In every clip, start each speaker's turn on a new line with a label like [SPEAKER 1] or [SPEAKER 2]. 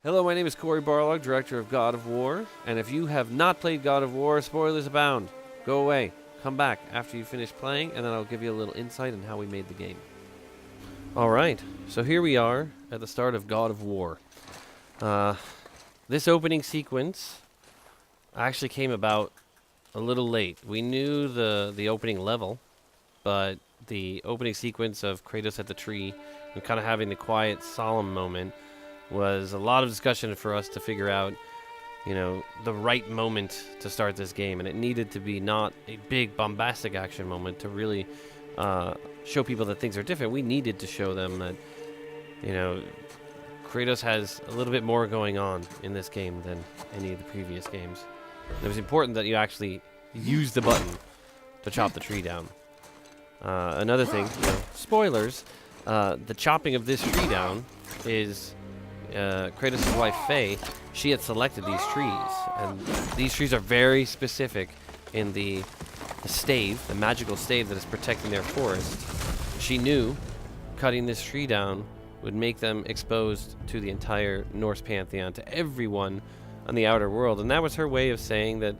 [SPEAKER 1] Hello, my name is Corey Barlog, director of God of War, and if you have not played God of War, spoilers abound. Go away. Come back after you finish playing, and then I'll give you a little insight on how we made the game. Alright, so here we are at the start of God of War. This opening sequence actually came about a little late. We knew the opening level, but the opening sequence of Kratos at the tree and kind of having the quiet, solemn moment was a lot of discussion for us to figure out, the right moment to start this game. And it needed to be not a big, bombastic action moment to really show people that things are different. We needed to show them that, Kratos has a little bit more going on in this game than any of the previous games. It was important that you actually use the button to chop the tree down. Another thing, spoilers, the chopping of this tree down is Kratos' wife Faye. She had selected these trees, and these trees are very specific in the stave, the magical stave that is protecting their forest. She knew cutting this tree down would make them exposed to the entire Norse pantheon, to everyone on the outer world, and that was her way of saying that,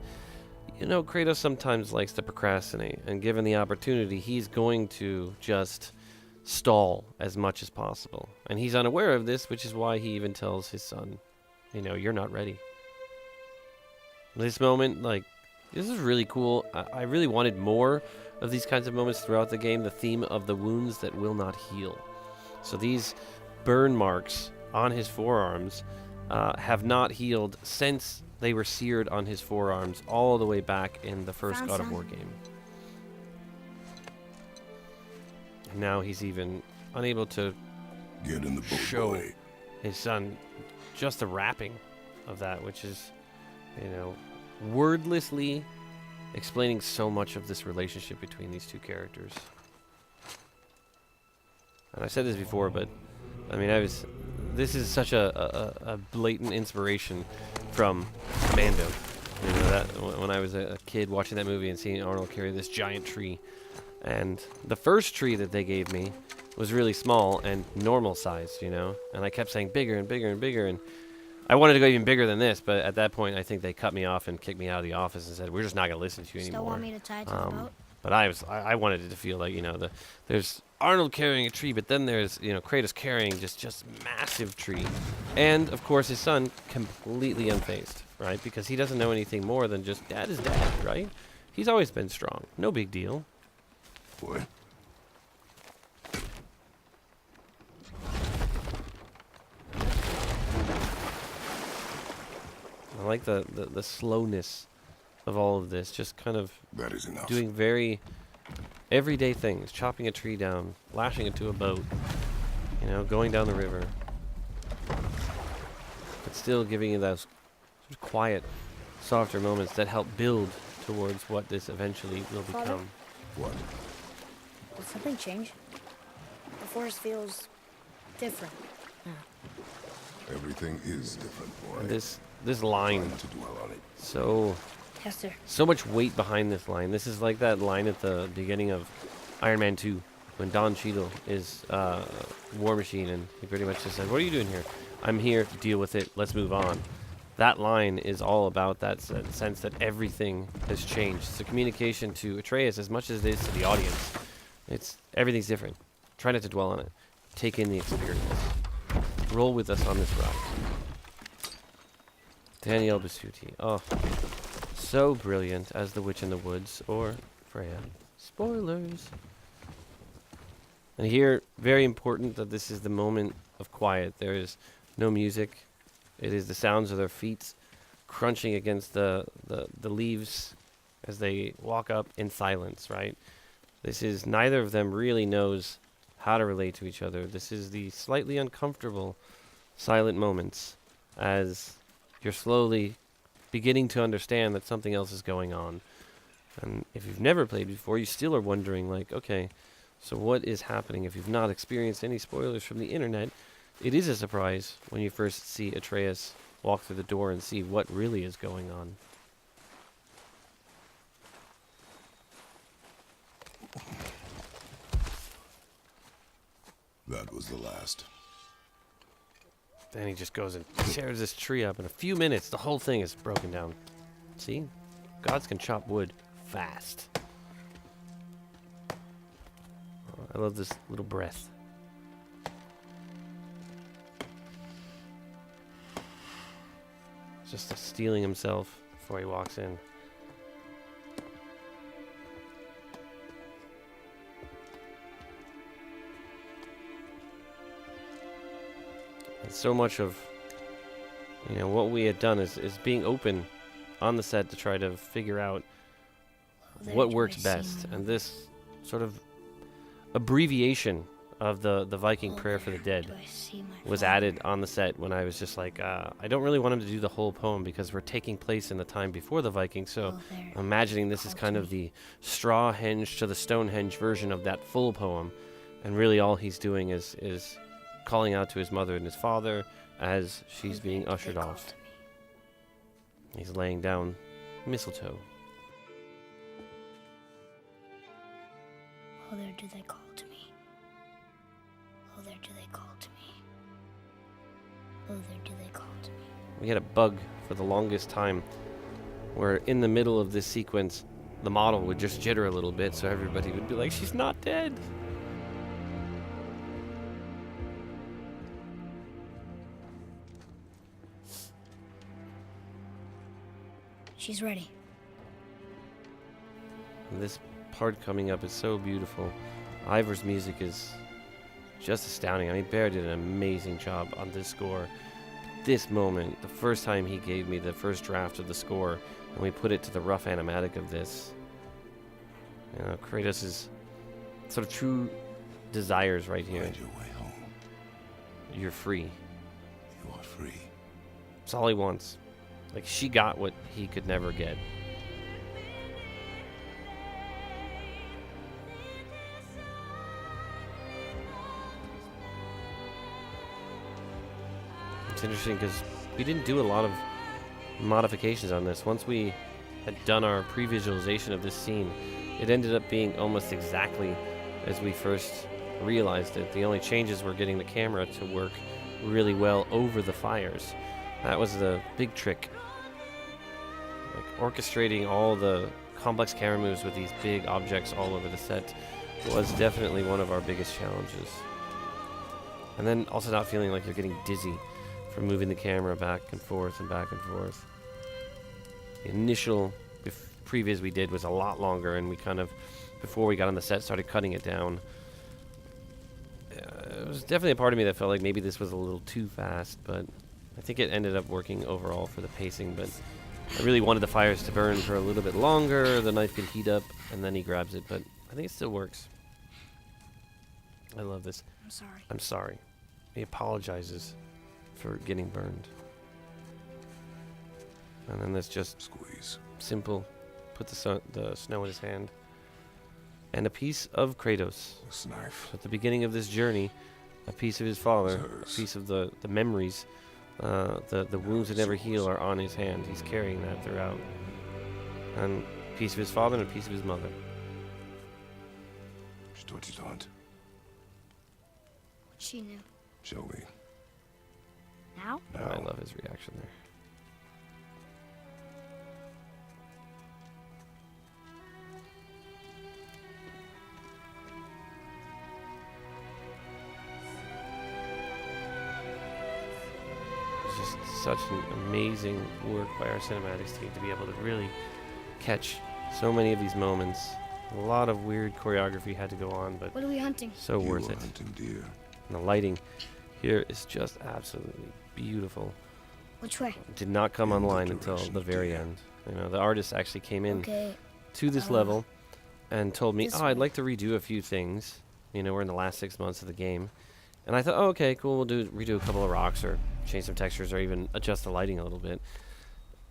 [SPEAKER 1] Kratos sometimes likes to procrastinate, and given the opportunity, he's going to just stall as much as possible. And he's unaware of this, which is why he even tells his son, you're not ready. This moment, this is really cool. I really wanted more of these kinds of moments throughout the game. The theme of the wounds that will not heal. So these burn marks on his forearms have not healed since they were seared on his forearms all the way back in the first God of War game. And now he's even unable to show his son just the wrapping of that, which is, wordlessly explaining so much of this relationship between these two characters. And I said this before, but this is such a blatant inspiration from Commando. That when I was a kid watching that movie and seeing Arnold carry this giant tree. And the first tree that they gave me was really small and normal sized, and I kept saying bigger and bigger and bigger, and I wanted to go even bigger than this, but at that point I think they cut me off and kicked me out of the office and said, we're just not going to listen to you anymore.
[SPEAKER 2] Still want me to tie it to the boat?
[SPEAKER 1] But I wanted it to feel like, there's Arnold carrying a tree, but then there's, Kratos carrying just massive tree. And, of course, his son completely unfazed, right? Because he doesn't know anything more than just dad is dad, right? He's always been strong. No big deal.
[SPEAKER 3] Boy.
[SPEAKER 1] I like the slowness of all of this, just kind of
[SPEAKER 3] That is enough.
[SPEAKER 1] doing very everyday things, chopping a tree down, lashing it to a boat, going down the river, but still giving you those sort of quiet, softer moments that help build towards what this eventually will become.
[SPEAKER 3] What?
[SPEAKER 2] Did something change? The forest feels different.
[SPEAKER 3] Everything is different, boy.
[SPEAKER 1] And this line,
[SPEAKER 3] Time to dwell on it.
[SPEAKER 2] Yes, sir.
[SPEAKER 1] so much weight behind this line. This is like that line at the beginning of Iron Man 2 when Don Cheadle is War Machine, and he pretty much just said, what are you doing here? I'm here to deal with it. Let's move on. That line is all about that sense that everything has changed. It's a communication to Atreus as much as it is to the audience. Everything's different. Try not to dwell on it. Take in the experience. Roll with us on this ride. Danielle Bisutti. Oh, so brilliant as the Witch in the Woods, or Freya. Spoilers. And here, very important that this is the moment of quiet. There is no music. It is the sounds of their feet crunching against the leaves as they walk up in silence, right? This is, neither of them really knows how to relate to each other. This is the slightly uncomfortable silent moments as you're slowly beginning to understand that something else is going on. And if you've never played before, you still are wondering, okay, so what is happening? If you've not experienced any spoilers from the internet, it is a surprise when you first see Atreus walk through the door and see what really is going on.
[SPEAKER 3] That was the last.
[SPEAKER 1] Then he just goes and tears this tree up. In a few minutes, the whole thing is broken down. See? Gods can chop wood fast. Oh, I love this little breath. Just stealing himself before he walks in. And so much of, what we had done is being open on the set to try to figure out what works best. And this sort of abbreviation of the Viking prayer for the dead was added on the set when I was just like, I don't really want him to do the whole poem because we're taking place in the time before the Vikings, so I'm imagining this is kind of the Strawhenge to the Stonehenge version of that full poem, and really all he's doing is calling out to his mother and his father as she's being ushered off. He's laying down mistletoe.
[SPEAKER 2] Oh, there do they call to me. Oh, there do they call to me. Oh, there do they call to me.
[SPEAKER 1] We had a bug for the longest time where in the middle of this sequence, the model would just jitter a little bit, so everybody would be like, she's not dead.
[SPEAKER 2] She's ready.
[SPEAKER 1] And this part coming up is so beautiful. Ivor's music is just astounding. I mean, Bear did an amazing job on this score. This moment, the first time he gave me the first draft of the score, and we put it to the rough animatic of this, Kratos' sort of true desires right here.
[SPEAKER 3] Find your way home.
[SPEAKER 1] You're free.
[SPEAKER 3] You are free.
[SPEAKER 1] That's all he wants. Like, she got what he could never get. It's interesting because we didn't do a lot of modifications on this. Once we had done our pre-visualization of this scene, it ended up being almost exactly as we first realized it. The only changes were getting the camera to work really well over the fires. That was the big trick. Like, orchestrating all the complex camera moves with these big objects all over the set was definitely one of our biggest challenges. And then also not feeling like you're getting dizzy from moving the camera back and forth and back and forth. The initial previs we did was a lot longer, and we kind of, before we got on the set, started cutting it down. It was definitely a part of me that felt like maybe this was a little too fast, but I think it ended up working overall for the pacing. But I really wanted the fires to burn for a little bit longer, the knife could heat up, and then he grabs it, but I think it still works. I love this.
[SPEAKER 2] I'm sorry.
[SPEAKER 1] I'm sorry. He apologizes for getting burned. And then that's just
[SPEAKER 3] Squeeze.
[SPEAKER 1] simple. Put the snow in his hand. And a piece of Kratos.
[SPEAKER 3] This knife.
[SPEAKER 1] At the beginning of this journey, a piece of his father,
[SPEAKER 3] Hers.
[SPEAKER 1] a piece of the memories, the wounds that never heal are on his hand. He's carrying that throughout. And a piece of his father and a piece of his mother.
[SPEAKER 3] Что делать?
[SPEAKER 2] What she knew.
[SPEAKER 3] Shall we?
[SPEAKER 2] Now?
[SPEAKER 3] Now.
[SPEAKER 1] I love his reaction there. It's just such an amazing work by our cinematics team to be able to really catch so many of these moments. A lot of weird choreography had to go on, but
[SPEAKER 2] What are we hunting?
[SPEAKER 1] so
[SPEAKER 3] You
[SPEAKER 1] worth
[SPEAKER 3] are
[SPEAKER 1] it.
[SPEAKER 3] hunting deer.
[SPEAKER 1] And the lighting here is just absolutely beautiful.
[SPEAKER 2] Which way?
[SPEAKER 1] Did not come
[SPEAKER 3] In the
[SPEAKER 1] online until
[SPEAKER 3] direction
[SPEAKER 1] the
[SPEAKER 3] of
[SPEAKER 1] very
[SPEAKER 3] deer.
[SPEAKER 1] end. The artist actually came in
[SPEAKER 2] Okay.
[SPEAKER 1] to this level and told me,
[SPEAKER 2] this
[SPEAKER 1] I'd
[SPEAKER 2] way.
[SPEAKER 1] like to redo a few things. We're in the last 6 months of the game. And I thought, oh, okay, cool, we'll redo a couple of rocks or change some textures or even adjust the lighting a little bit.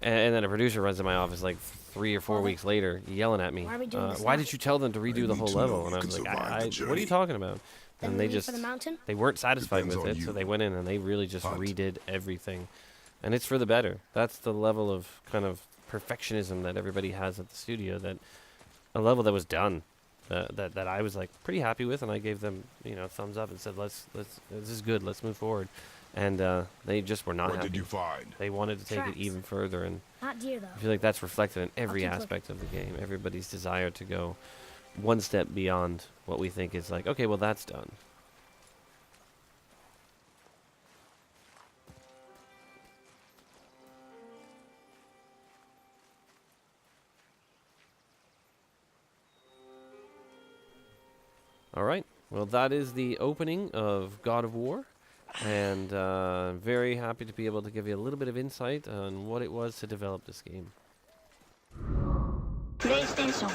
[SPEAKER 1] And then a producer runs in my office like 3 or 4
[SPEAKER 2] Father,
[SPEAKER 1] weeks later, yelling at me.
[SPEAKER 2] why are we doing this
[SPEAKER 1] Why
[SPEAKER 2] now?
[SPEAKER 1] did you tell them to redo the
[SPEAKER 3] need
[SPEAKER 1] whole
[SPEAKER 3] to know
[SPEAKER 1] level?
[SPEAKER 3] you
[SPEAKER 1] And I
[SPEAKER 3] can
[SPEAKER 1] was like,
[SPEAKER 3] survive the
[SPEAKER 1] what are
[SPEAKER 3] journey.
[SPEAKER 1] you talking about?
[SPEAKER 2] Then
[SPEAKER 1] And
[SPEAKER 2] we
[SPEAKER 1] they
[SPEAKER 2] leave for the
[SPEAKER 1] just,
[SPEAKER 2] mountain?
[SPEAKER 1] they weren't satisfied
[SPEAKER 3] Depends
[SPEAKER 1] with
[SPEAKER 3] on
[SPEAKER 1] it, so
[SPEAKER 3] you.
[SPEAKER 1] they went in and they really just
[SPEAKER 3] Hunt.
[SPEAKER 1] redid everything. And it's for the better. That's the level of kind of perfectionism that everybody has at the studio, that a level that was done, that I was like pretty happy with, and I gave them thumbs up and said, let's this is good, let's move forward. And they just were not
[SPEAKER 3] What
[SPEAKER 1] happy.
[SPEAKER 3] did you find?
[SPEAKER 1] They wanted to take it
[SPEAKER 2] Tracks.
[SPEAKER 1] even further, and
[SPEAKER 2] Not deer though.
[SPEAKER 1] I feel like that's reflected in every
[SPEAKER 2] keep looking.
[SPEAKER 1] aspect of the game. Everybody's desire to go one step beyond what we think is like, okay, well, that's done. All right. Well, that is the opening of God of War. And very happy to be able to give you a little bit of insight on what it was to develop this game.
[SPEAKER 4] PlayStation